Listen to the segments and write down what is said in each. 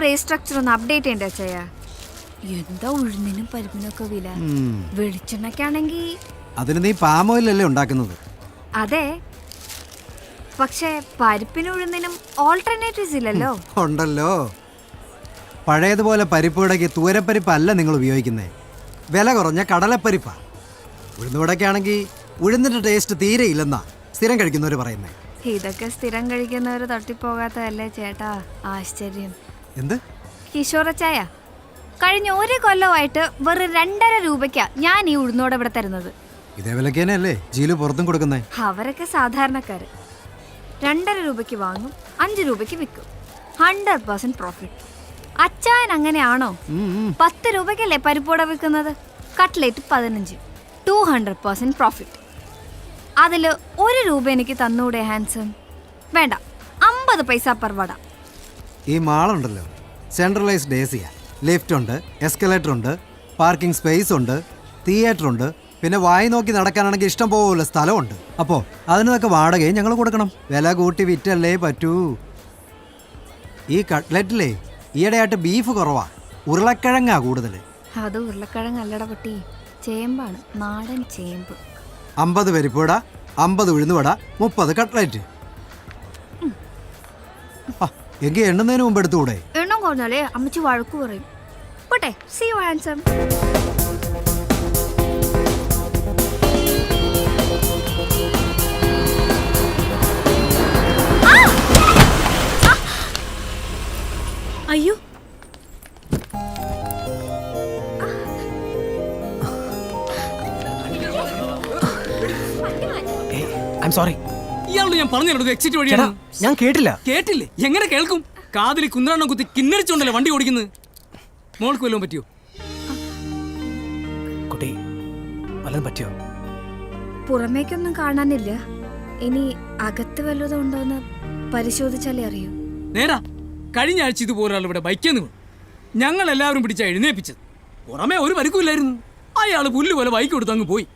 Price structure ഒന്ന് update ചെയ്യണ്ടേ അച്ഛയ? എന്താ ഉഴുന്നിനും പരിപ്പിനൊക്കെ വില. വെളിച്ചെണ്ണയ്ക്കാണെങ്കിൽ അതിന് നീ പാം ഓയിലല്ലേ ഉണ്ടാക്കുന്നത്? അതെ, പക്ഷേ പരിപ്പിനും ഉഴുന്നിനും ഓൾട്ടർനേറ്റീവ്സ് ഇല്ലല്ലോ. ഉണ്ടല്ലോ. പഴയതുപോലെ പരിപ്പുവടയ്ക്ക് തൂരപ്പരിപ്പല്ല നിങ്ങൾ ഉപയോഗിക്കുന്നത്, വില കുറഞ്ഞ കടലപ്പരിപ്പാ. ഉഴുന്നുവടയ്ക്കാണെങ്കിൽ ഉഴുന്നിന്റെ ടേസ്റ്റ് തീരെ ഇല്ലെന്നാ സ്ഥിരം കഴിക്കുന്നവർ പറയുന്നത്. ഇതൊക്കെ സ്ഥിരം കഴിക്കുന്നവർ തട്ടിപ്പോകാത്തതല്ലേ ചേട്ടാ? ആശ്ചര്യം. എന്ത് കിഷോറച്ചായ, കഴിഞ്ഞ ഒരു കൊല്ലമായിട്ട് വെറും 2.5 രൂപയ്ക്കാ ഞാൻ ഈ ഉഴുന്നോടെ ഇവിടെ തരുന്നത്. ഇതേ വിലക്കേനല്ലേ ജീലു പുറത്തും കൊടുക്കുന്നേ? അവരൊക്കെ സാധാരണക്കാര്. 2.5 രൂപയ്ക്ക് വാങ്ങും, 5 രൂപയ്ക്ക് വിൽക്കും. 100% പ്രോഫിറ്റ്. അച്ചായൻ അങ്ങനെയാണോ? 10 രൂപയ്ക്കല്ലേ പരിപ്പോട വിൽക്കുന്നത്? Cutlet 15, 200% profit. അതിൽ 1 രൂപ എനിക്ക് തന്നൂടെ ഹാൻസം? വേണ്ട, 50 പൈസ പെർ വട. ഈ മാളുണ്ടല്ലോ സെൻട്രലൈസ്ഡ് എസിയാ. ലിഫ്റ്റ് ഉണ്ട്, എസ്കലേറ്റർ ഉണ്ട്, പാർക്കിംഗ് സ്പേസ് ഉണ്ട്, തിയേറ്റർ ഉണ്ട്, പിന്നെ വായി നോക്കി നടക്കാനാണെങ്കിൽ ഇഷ്ടം പോലെ സ്ഥലമുണ്ട്. അപ്പോൾ അതിനൊക്കെ വാടകയും ഞങ്ങൾ കൊടുക്കണം. വില കൂട്ടി വിറ്റല്ലേ പറ്റൂ. ഈ കട്ട്ലറ്റിലേ ഈയിടെയായിട്ട് ബീഫ് കുറവാ, ഉരുളക്കിഴങ്ങാ കൂടുതൽ. അത് ഉരുളക്കിഴങ്ങല്ലട പൊട്ടി, ചേമ്പാണ്, നാടൻ ചേമ്പ്. 50 പരിപ്പുവട, 50 ഉഴുന്നുവട, 30 കട്ട്ലറ്റ്. എങ്കിൽ എണ്ണുന്നതിന് മുമ്പ് എടുത്തുകൂടെ? എണ്ണം കുറഞ്ഞാലേ അമ്മച്ചി വഴക്കു പറയും. പോട്ടെ, സീ യു ഹാൻസം. അയ്യോ, സോറി. ഇയാളോട് ഞാൻ പറഞ്ഞു എക്സിറ്റ് വഴിയാണ്. ഞാൻ കേട്ടില്ല. കേട്ടില്ലേ? എങ്ങനെ കേൾക്കും? കാതിൽ കുന്ത്രാണ്ണം കുത്തി കിന്നരിച്ചോണ്ടല്ലേ വണ്ടി ഓടിക്കുന്നത്. മോൾക്ക് വല്ലതും പറ്റിയോ? കുട്ടി വല്ലതും പറ്റിയോ? പുറമേക്കൊന്നും കാണാനില്ല. ഇനി അകത്ത് വല്ലതും ഉണ്ടോന്ന് പരിശോധിച്ചാലേ അറിയൂ. നേരാ, കഴിഞ്ഞ ആഴ്ച ഇതുപോലെ ഇവിടെ ബൈക്കേന്ന് വീണു. ഞങ്ങൾ എല്ലാവരും പിടിച്ചാ എഴുന്നേപ്പിച്ചത്. പുറമേ ഒരു പരിക്കുമില്ലായിരുന്നു. അയാൾ പുല്ല് പോലെ ബൈക്ക് കൊടുത്ത് അങ്ങ് പോയി.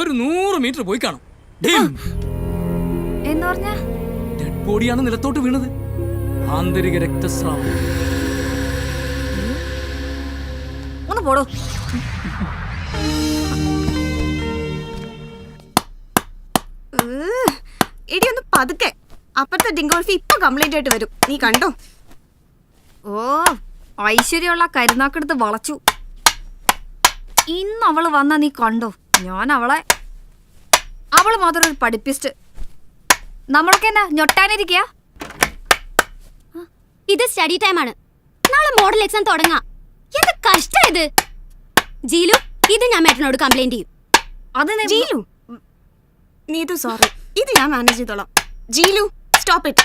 ഒരു 100 മീറ്റർ പോയി കാണും. എന്ന് പറഞ്ഞാ ഡെഡ് ബോഡിയാണ് നിലത്തോട്ട് വീണത്. ആന്തരിക രക്തസ്രാവം. ഒന്ന് പോടോ. എടി ഒന്ന് പതുക്കെ. അപ്പുറത്തെ ഡിങ്കോൾഫി ഇപ്പൊ കംപ്ലൈന്റ് ആയിട്ട് വരും, നീ കണ്ടോ? ഓ, ഐശ്വര്യമുള്ള കരുനാക്കെടുത്ത് വളച്ചു. ഇന്ന് അവള് വന്നാ നീ കണ്ടോ? ഞാൻ അവള് മാത്രം ഒരു പഠിപ്പിസ്റ്റ്. നമ്മളൊക്കെ എന്നാ ഞൊട്ടാനിരിക്കുക? ഇത് സ്റ്റഡി ടൈം ആണ്. നാളെ മോഡൽ എക്സാം തുടങ്ങാം. എന്ത് കഷ്ടം ഇത്. ജീലു, ഇത് ഞാൻ മേട്ടനോട് കംപ്ലൈന്റ് ചെയ്യും. അത് ജീലു, നീതു സോറി, ഇത് ഞാൻ മാനേജ് ചെയ്തോളാം. ജീലു, സ്റ്റോപ്പ് ഇറ്റ്.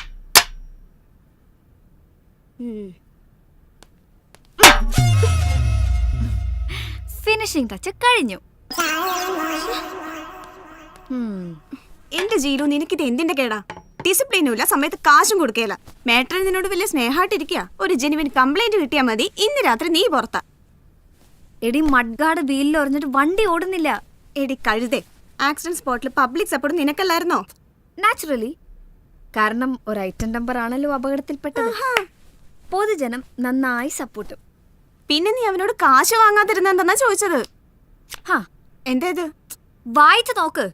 ഫിനിഷിംഗ് ടച്ച് കഴിഞ്ഞു. എന്റെ ജീലു, നിനക്കിത് എന്തിന്റെ കേടാ? ഡിസിപ്ലിനും ഇല്ല, സമയത്ത് കാശും കൊടുക്കേല. മേട്ടർ നിന്നോട് വലിയ സ്നേഹമായിട്ടിരിക്കുക. ഒരു ജെനുവിൻ കംപ്ലൈന്റ് കിട്ടിയാൽ മതി. ഇന്ന് രാത്രി നീ പുറത്താ. എടി മഡ്ഗാർഡ് വീലിൽ ഒറിഞ്ഞിട്ട് വണ്ടി ഓടുന്നില്ല. എടി കഴുതേ, ആക്സിഡന്റ് സ്പോട്ടിൽ പബ്ലിക് സപ്പോർട്ട് നിനക്കല്ലായിരുന്നോ? നാച്ചുറലി. കാരണം ഒരു ഐറ്റം നമ്പർ ആണല്ലോ അപകടത്തിൽപ്പെട്ടത്. പൊതുജനം നന്നായി സപ്പോർട്ടും. പിന്നെ നീ അവനോട് കാശ് വാങ്ങാതിരുന്നെന്താ ചോദിച്ചത്? എന്തേത്? വായിച്ചു നോക്ക്.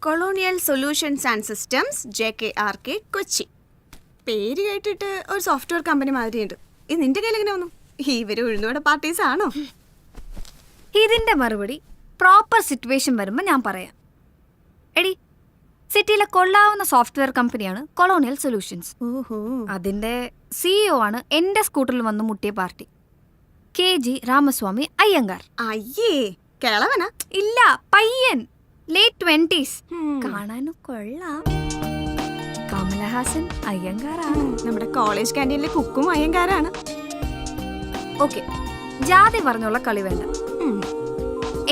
Colonial solutions and systems, JKRK, Kochi. പേര് കേട്ടിട്ട് ഒരു സോഫ്റ്റ്വെയർ കമ്പനി മാതിരിയുണ്ട്. ഇത് നിന്റെ കയ്യിൽ എങ്ങനെ വന്നു? ഇവര് ഉഴുന്നോടെ പാർട്ടീസ് ആണോ? ഇതിന്റെ മറുപടി പ്രോപ്പർ സിറ്റുവേഷൻ വരുമ്പോൾ ഞാൻ പറയാം. എടി, സിറ്റിയിലെ കൊള്ളാവുന്ന സോഫ്റ്റ്വെയർ കമ്പനിയാണ് കൊളോണിയൽ സൊല്യൂഷൻസ്. അതിന്റെ CEO ആണ് എന്റെ സ്കൂട്ടറിൽ വന്ന് മുട്ടിയ പാർട്ടി, KG രാമസ്വാമി അയ്യങ്കാർ. അയ്യേ, കിളവനാ? ഇല്ല, പയ്യൻ, ലേറ്റ് 20s. കാണാനും കൊള്ളാം. കമലഹാസൻ അയ്യങ്കാറാണ്. നമ്മുടെ കോളേജ് ക്യാൻറ്റീനിലെ കുക്കും അയ്യങ്കാരാണ്. ഓക്കെ, ജാതി പറഞ്ഞുള്ള കളി വേണ്ട.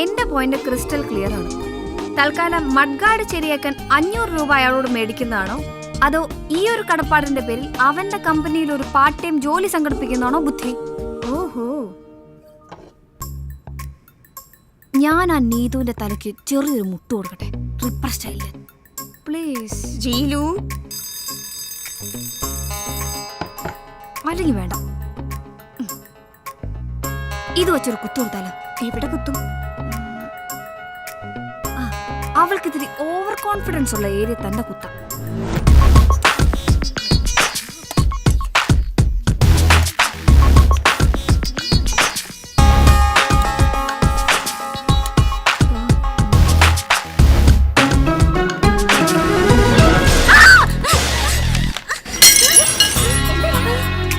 എന്റെ പോയിന്റ് ക്രിസ്റ്റൽ ക്ലിയർ ആണ്. തൽക്കാലം മഡ്ഗാർഡ് ശരിയാക്കാൻ 500 രൂപ അയാളോട് മേടിക്കുന്നതാണോ, അതോ ഈ ഒരു കടപ്പാടിന്റെ പേരിൽ അവന്റെ കമ്പനിയിൽ ഒരു പാർട്ട് ടൈം ജോലി സംഘടിപ്പിക്കുന്നതാണോ ബുദ്ധി? ഓഹോ, ഞാൻ ആ നീതുവിന്റെ തലയ്ക്ക് ചെറിയൊരു മുട്ട് കൊടുക്കട്ടെ, റിപ്പർ സ്റ്റൈലിൽ പ്ലീസ്. ജീലു, അല്ലെങ്കിൽ വേണ്ട. ഇത് വെച്ചൊരു കുത്തു കൊടുത്താലോ? എവിടെ കുത്തും? അവൾക്ക് ഇത്തിരി ഓവർ കോൺഫിഡൻസ് ഉള്ള ഏരിയ തന്നെ കുത്താം.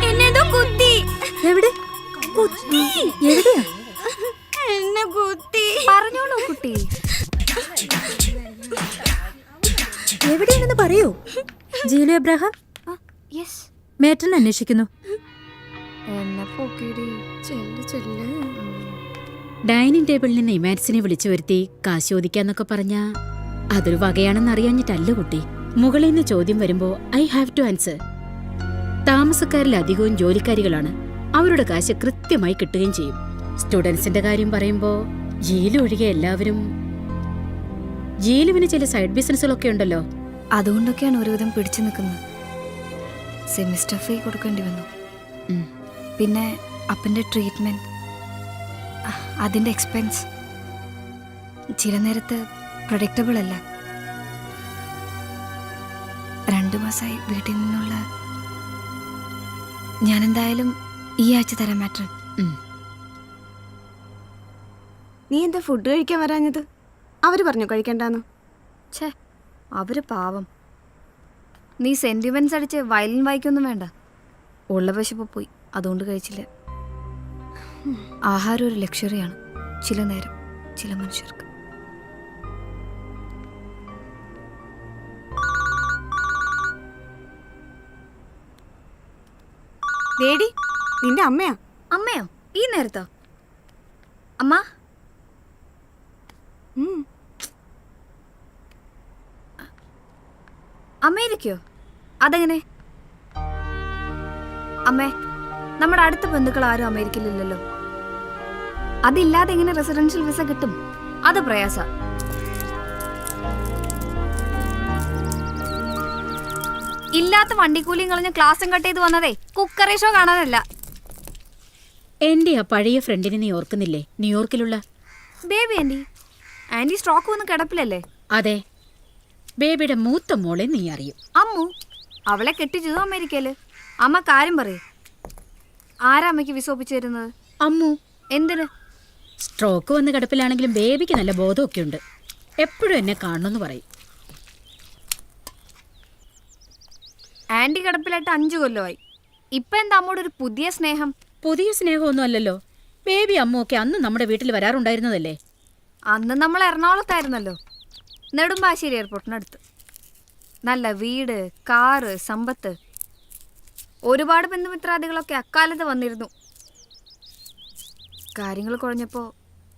എന്നെന്തോ കുത്തി. എവിടെ കുത്തി? എവിടെയാ? എന്നെ കുത്തി. പറഞ്ഞോളൂ കുട്ടി. എവിടെയാണെന്ന് പറയൂ. ജീലു എബ്രഹാം യെസ്. മേട്ടൻ അന്വേഷിക്കുന്നു. എന്നെ പോക്കിടി. ചെല്ല് ചെല്ല്. ഡൈനിങ് ടേബിളിൽ നിന്ന് ഇമാൻസിനെ വിളിച്ചു വരുത്തി കാശ് ചോദിക്കാന്നൊക്കെ പറഞ്ഞാ അതൊരു വകയാണെന്ന് അറിയാഞ്ഞിട്ടല്ല കുട്ടി. മുകളിൽ നിന്ന് ചോദ്യം വരുമ്പോ ഐ ഹാവ് ടു ആൻസർ. താമസക്കാരിൽ അധികവും ജോലിക്കാരികളാണ്. അവരുടെ കാശ് കൃത്യമായി കിട്ടുകയും ചെയ്യും. സ്റ്റുഡൻസിന്റെ കാര്യം പറയുമ്പോ ജീലു ഒഴികെ എല്ലാവരും. ജീലുവിന് ചില സൈഡ് ബിസിനസ്സുകളൊക്കെ ഉണ്ടല്ലോ. അതുകൊണ്ടൊക്കെയാണ് ഒരുവിധം പിടിച്ചു നിൽക്കുന്നത്. സെമിസ്റ്റർ ഫീ കൊടുക്കേണ്ടി വന്നു. ഉം. പിന്നെ അപ്പൻ്റെ ട്രീറ്റ്മെന്റ്, അതിൻ്റെ എക്സ്പെൻസ് ചില നേരത്ത് പ്രൊഡക്റ്റബിൾ അല്ല. 2 മാസമായി വീട്ടിൽ നിന്നുള്ള. ഞാനെന്തായാലും ഈ ആഴ്ച തരാം മാട്രൻ. നീ എന്താ ഫുഡ് കഴിക്കാൻ വരാഞ്ഞത്? അവര് പറഞ്ഞു കഴിക്കണ്ടെന്ന്. ഛേ, അവര് പാവം. നീ സെന്റിമെന്റ്സ് അടിച്ച് വയലിൻ വായിക്കൊന്നും വേണ്ട. ഉള്ള വിശപ്പ് പോയി, അതുകൊണ്ട് കഴിച്ചില്ല. ആഹാരം ഒരു ലക്ഷറിയാണ് ചില നേരം ചില മനുഷ്യർക്ക്. ലേഡി, നിന്റെ അമ്മയാ? അമ്മയോ? ഈ നേരത്തോ? അമ്മ അമേരിക്കയോ? അതെങ്ങനെ? അമ്മേ, നമ്മുടെ അടുത്ത ബന്ധുക്കൾ ആരും അമേരിക്കയിലില്ലല്ലോ. അതില്ലാതെ എങ്ങനെ റെസിഡൻഷ്യൽ വിസ കിട്ടും? അത് പ്രയാസ. ഇല്ലാത്ത വണ്ടിക്കൂലിയും കളഞ്ഞ് ക്ലാസ്സും കട്ട് ചെയ്ത് വന്നതേ കുക്കറി ഷോ കാണാനല്ല. എന്റെ ആ പഴയ ഫ്രണ്ടിനെ നീ ഓർക്കുന്നില്ലേ? ന്യൂയോർക്കിലുള്ള ബേബി ആൻറ്റി. ആൻറ്റി സ്ട്രോക്ക് വന്ന് കിടപ്പിലല്ലേ? അതെ, ബേബിയുടെ മൂത്ത മോളെ നീ അറിയും. അമ്മു അവളെ കെട്ടിച്ചതും അമേരിക്കയില്. അമ്മ കാര്യം പറയേ. ആരാ അമ്മയ്ക്ക് വിസ ഒപ്പിച്ചു തരുന്നത്? അമ്മു. എന്തിന്? സ്ട്രോക്ക് വന്ന് കിടപ്പിലാണെങ്കിലും ബേബിക്ക് നല്ല ബോധമൊക്കെ ഉണ്ട്. എപ്പോഴും എന്നെ കാണണമെന്ന് പറയും. ആന്റി കിടപ്പിലായിട്ട് 5 കൊല്ലമായി. ഇപ്പൊ എന്താ അമ്മോട് ഒരു പുതിയ സ്നേഹം? പുതിയ സ്നേഹമൊന്നും അല്ലല്ലോ. ബേബി അമ്മുവൊക്കെ അന്ന് നമ്മുടെ വീട്ടിൽ വരാറുണ്ടായിരുന്നതല്ലേ. അന്ന് നമ്മൾ എറണാകുളത്തായിരുന്നല്ലോ, നെടുമ്പാശ്ശേരി എയർപോർട്ടിനടുത്ത്. നല്ല വീട്, കാറ്, സമ്പത്ത്. ഒരുപാട് ബന്ധുമിത്രാദികളൊക്കെ അക്കാലത്ത് വന്നിരുന്നു. കാര്യങ്ങൾ കുഴഞ്ഞപ്പോൾ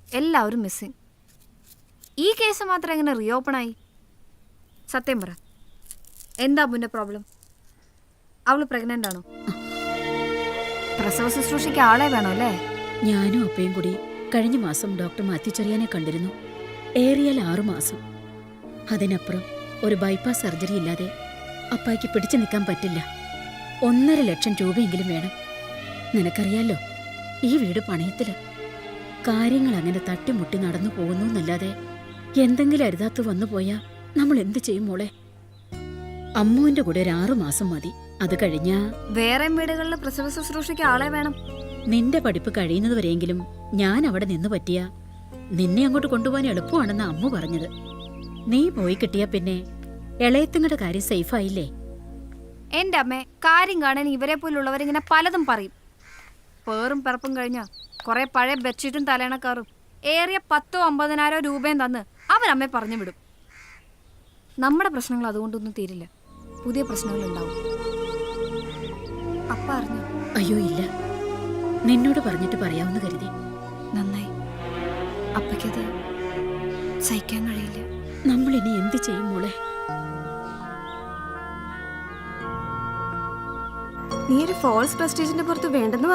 എല്ലാവരും മിസ്സിങ്. ഈ കേസ് മാത്രം എങ്ങനെ റീഓപ്പൺ ആയി? സത്യം പറ, എന്താ അമ്മൂൻ്റെ പ്രോബ്ലം? അവള് പ്രഗ്നന്റ് ആണോ? പ്രസവ ശുശ്രൂഷയ്ക്ക് ആളെ വേണോ അല്ലേ? ഞാനും അപ്പയും കൂടി കഴിഞ്ഞ മാസം ഡോക്ടർ മാത്യു ചെറിയാനെ കണ്ടിരുന്നു. ഏറിയാൽ 6 മാസം. അതിനപ്പുറം ഒരു ബൈപ്പാസ് സർജറി ഇല്ലാതെ അപ്പായ്ക്ക് പിടിച്ചു നിൽക്കാൻ പറ്റില്ല. 1.5 ലക്ഷം രൂപയെങ്കിലും വേണം. നിനക്കറിയാലോ, ഈ വീട് പണയത്തില്. കാര്യങ്ങൾ അങ്ങനെ തട്ടിമുട്ടി നടന്നു പോകുന്നു എന്നല്ലാതെ എന്തെങ്കിലും അരുതാത്ത് വന്നു പോയാ നമ്മൾ എന്ത് ചെയ്യും മോളെ? അമ്മുവിന്റെ കൂടെ ഒരു 6 മാസം മതി. അത് കഴിഞ്ഞാ വേറെ വീടുകളിൽ പ്രസവ ശുശ്രൂഷയ്ക്ക് ആളെ വേണം. നിന്റെ പഠിപ്പ് കഴിയുന്നതുവരെയെങ്കിലും ഞാൻ അവിടെ നിന്ന് പറ്റിയ നിന്നെ അങ്ങോട്ട് കൊണ്ടുപോകാൻ എളുപ്പമാണെന്ന് അമ്മു പറഞ്ഞത്. നീ പോയി കിട്ടിയാ പിന്നെ ഇളയത്തുങ്ങളുടെ കാര്യം സേഫായില്ലേ? എന്റെ അമ്മേ, കാര്യം കാണാൻ ഇവരെ പോലുള്ളവരിങ്ങനെ പലതും പറയും. പേറും പിറപ്പും കഴിഞ്ഞ കുറെ പഴയ ബെഡ്ഷീറ്റും തലേണക്കാറും ഏറിയ 10,000-50,000 രൂപയും തന്ന് അവരമ്മയെ പറഞ്ഞു വിടും. നമ്മുടെ പ്രശ്നങ്ങൾ അതുകൊണ്ടൊന്നും തീരില്ല. പുതിയ പ്രശ്നങ്ങൾ ഉണ്ടാവും. അപ്പ അറിഞ്ഞു? അയ്യോ ഇല്ല, നിന്നോട് പറഞ്ഞിട്ട് പറയാമെന്ന് കരുതി. നന്നായി. അപ്പയ്ക്കത് സഹിക്കാൻ കഴിയില്ല. നമ്മൾ ഇനി എന്ത് ചെയ്യും മോളെ? നീ ഒരു ഫോൾസ് പ്രസ്റ്റീജിന്റെ പുറത്ത് വേണ്ടെന്ന്